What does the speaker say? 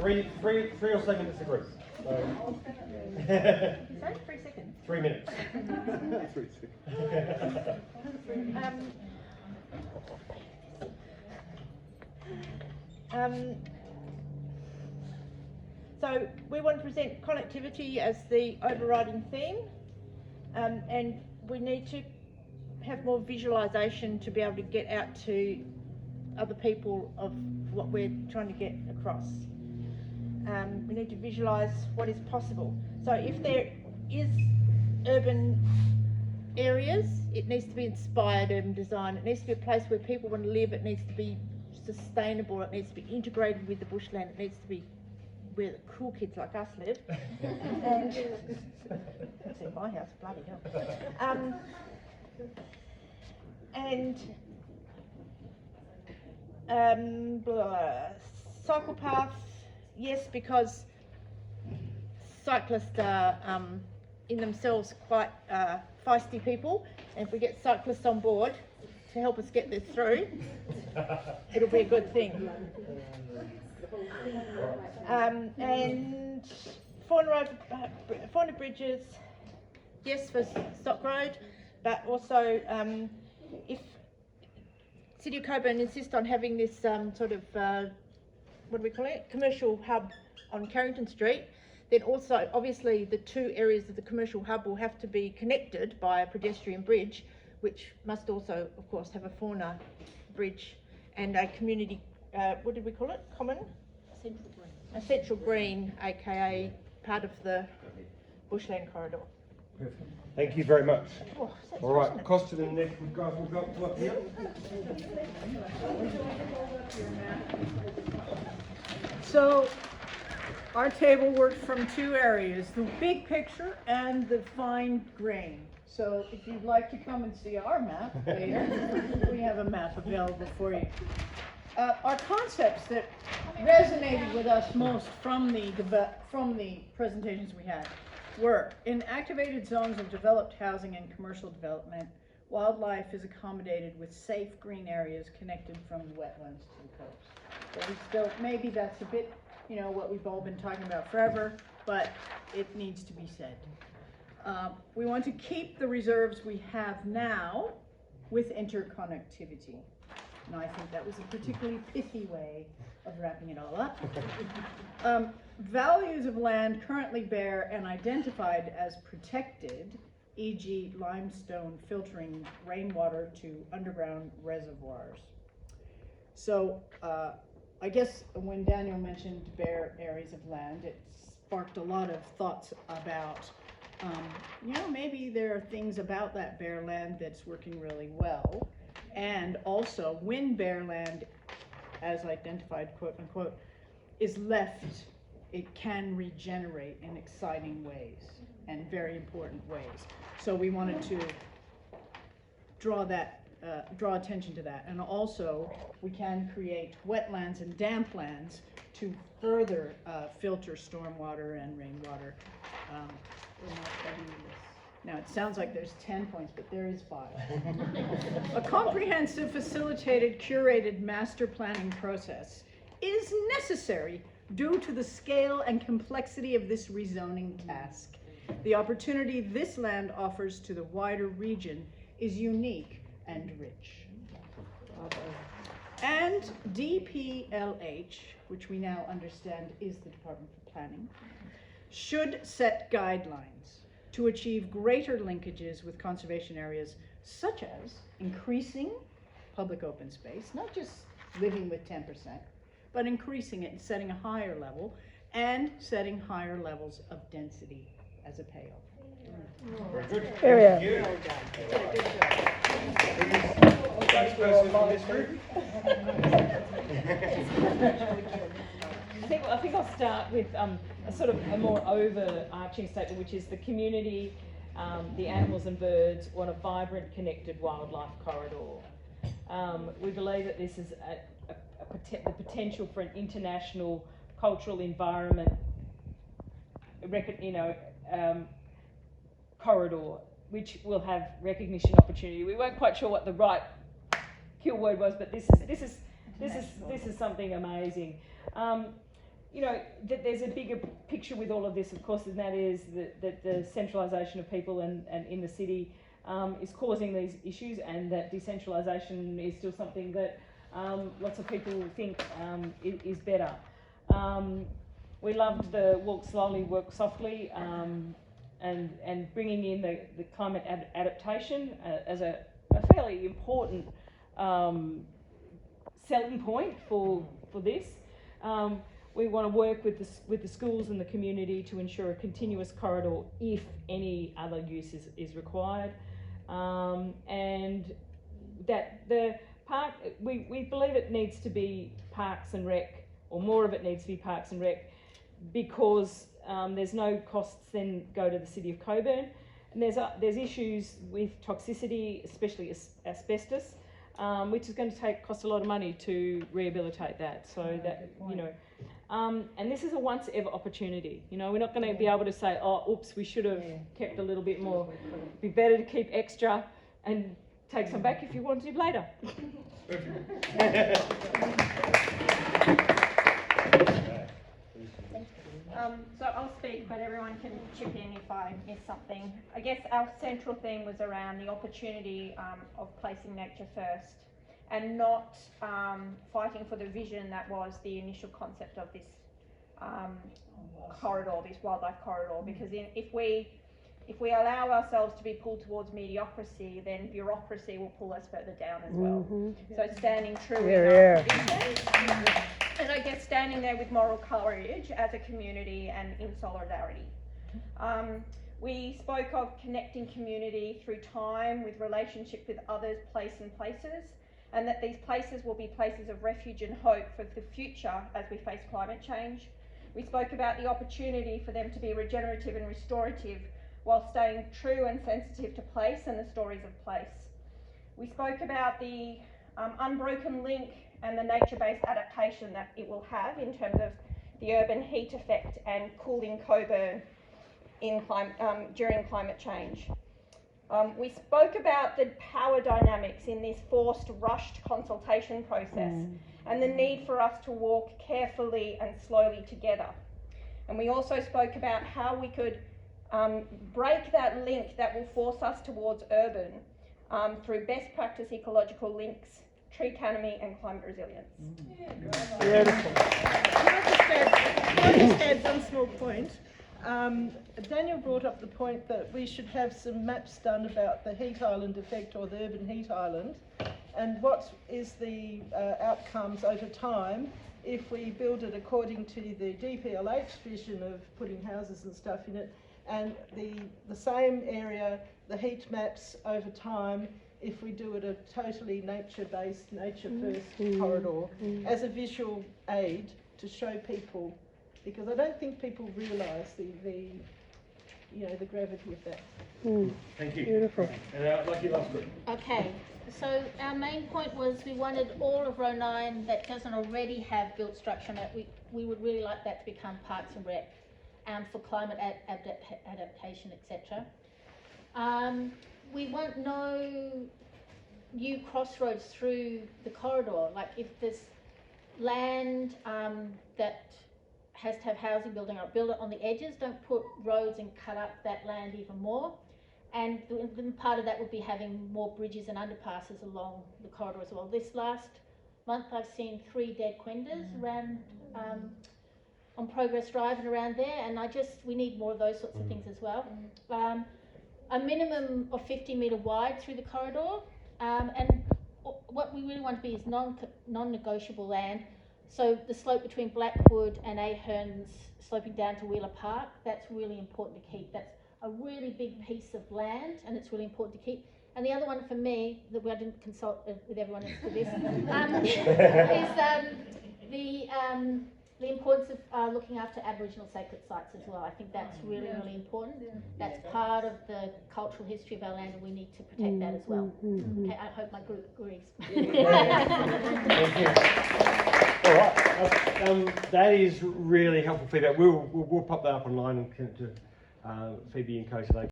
Three or so minutes a group. So. Sorry, 3 seconds. 3 minutes. 3 seconds. So we want to present connectivity as the overriding theme, and we need to have more visualisation to be able to get out to other people of what we're trying to get across. We need to visualise what is possible. So if there is urban areas, it needs to be inspired urban design. It needs to be a place where people want to live. It needs to be sustainable. It needs to be integrated with the bushland. It needs to be where the cool kids like us live. And that's in my house, bloody hell. Cycle paths, yes, because cyclists are in themselves quite feisty people, and if we get cyclists on board to help us get this through, it'll be a good thing. And fauna bridges, yes, for Stock Road, but also if City of Cockburn insist on having this sort of, what do we call it, commercial hub on Carrington Street, then also obviously the two areas of the commercial hub will have to be connected by a pedestrian bridge, which must also, of course, have a fauna bridge and a community, what did we call it, common? A central green, aka part of the bushland corridor. Perfect. Thank you very much. Oh, all right, cost to the next, we'll go up here. So our table works from two areas, the big picture and the fine grain. So if you'd like to come and see our map later, we have a map available for you. Our concepts that resonated with us most from the presentations we had were: in activated zones of developed housing and commercial development, wildlife is accommodated with safe green areas connected from the wetlands to the coast. So we still, maybe that's a bit, what we've all been talking about forever, but it needs to be said. We want to keep the reserves we have now with interconnectivity. And I think that was a particularly pithy way of wrapping it all up. Values of land currently bare and identified as protected, e.g. limestone filtering rainwater to underground reservoirs. So I guess when Daniel mentioned bare areas of land, it sparked a lot of thoughts about, maybe there are things about that bare land that's working really well. And also, when bare land, as identified, quote unquote, is left, it can regenerate in exciting ways and very important ways. So we wanted to draw attention to that. And also, we can create wetlands and damp lands to further filter stormwater and rainwater. We're not studying this. Now, it sounds like there's 10 points, but there is 5. A comprehensive, facilitated, curated master planning process is necessary due to the scale and complexity of this rezoning task. The opportunity this land offers to the wider region is unique and rich. And DPLH, which we now understand is the Department for Planning, should set guidelines to achieve greater linkages with conservation areas, such as increasing public open space, not just living with 10%, but increasing it and setting a higher level, and setting higher levels of density as a payoff. Very good. Thank you. Well done. Next person from this group. I think I'll start with a sort of a more overarching statement, which is the community, the animals and birds want a vibrant, connected wildlife corridor. We believe that this is the potential for an international cultural environment, corridor, which will have recognition opportunity. We weren't quite sure what the right keyword was, but this is something amazing. you know, that there's a bigger picture with all of this, of course, and that is that the centralisation of people and in the city is causing these issues, and that decentralisation is still something that lots of people think is better. We loved the walk slowly, work softly, and bringing in the climate adaptation as a fairly important selling point for this. We want to work with the schools and the community to ensure a continuous corridor if any other use is required, and that the park, we believe it needs to be Parks and Rec, or more of it needs to be Parks and Rec, because there's no costs then go to the City of Cockburn, and there's issues with toxicity, especially asbestos, which is going to cost a lot of money to rehabilitate that. So that, you know, and this is a once ever opportunity. You know, we're not going to be able to say, oh, oops, we should have kept a little bit more. It'd be better to keep extra and take some back if you want to later. So I'll speak, but everyone can chip in if I miss something. I guess our central theme was around the opportunity of placing nature first, and not fighting for the vision that was the initial concept of this corridor, this wildlife corridor. Because if we allow ourselves to be pulled towards mediocrity, then bureaucracy will pull us further down as well. So standing true in our vision, and I guess standing there with moral courage as a community and in solidarity. We spoke of connecting community through time with relationship with others, place and places, and that these places will be places of refuge and hope for the future as we face climate change. We spoke about the opportunity for them to be regenerative and restorative while staying true and sensitive to place and the stories of place. We spoke about the unbroken link and the nature-based adaptation that it will have in terms of the urban heat effect and cooling Cockburn during climate change. We spoke about the power dynamics in this forced, rushed consultation process and the need for us to walk carefully and slowly together. And we also spoke about how we could break that link that will force us towards urban through best practice ecological links, tree canopy and climate resilience. Beautiful. Can I just add one small point? Daniel brought up the point that we should have some maps done about the heat island effect, or the urban heat island, and what is the outcomes over time if we build it according to the DPLH vision of putting houses and stuff in it, and the same area, the heat maps over time, if we do it a totally nature-based, nature-first corridor as a visual aid to show people, because I don't think people realise the gravity of that. Thank you. Beautiful. And lucky last group. Okay, so our main point was we wanted all of Row 9 that doesn't already have built structure in it, we would really like that to become Parks and Rec for climate adaptation, etc. We want no new crossroads through the corridor. Like if there's land that has to have housing building or build it on the edges, don't put roads and cut up that land even more. And part of that would be having more bridges and underpasses along the corridor as well. This last month I've seen 3 dead quendas around on Progress Drive and around there, and we need more of those sorts of things as well. A minimum of 50 metre wide through the corridor, and what we really want to be is non-negotiable land. So the slope between Blackwood and Ahern's sloping down to Wheeler Park, that's really important to keep. That's a really big piece of land, and it's really important to keep. And the other one for me, that I didn't consult with everyone else for this, is the importance of looking after Aboriginal sacred sites as well. I think that's really, really important. That's part of the cultural history of our land, and we need to protect that as well. Okay, I hope my group agrees. Thank you. All right, that is really helpful feedback. We'll pop that up online and to Phoebe and Co so they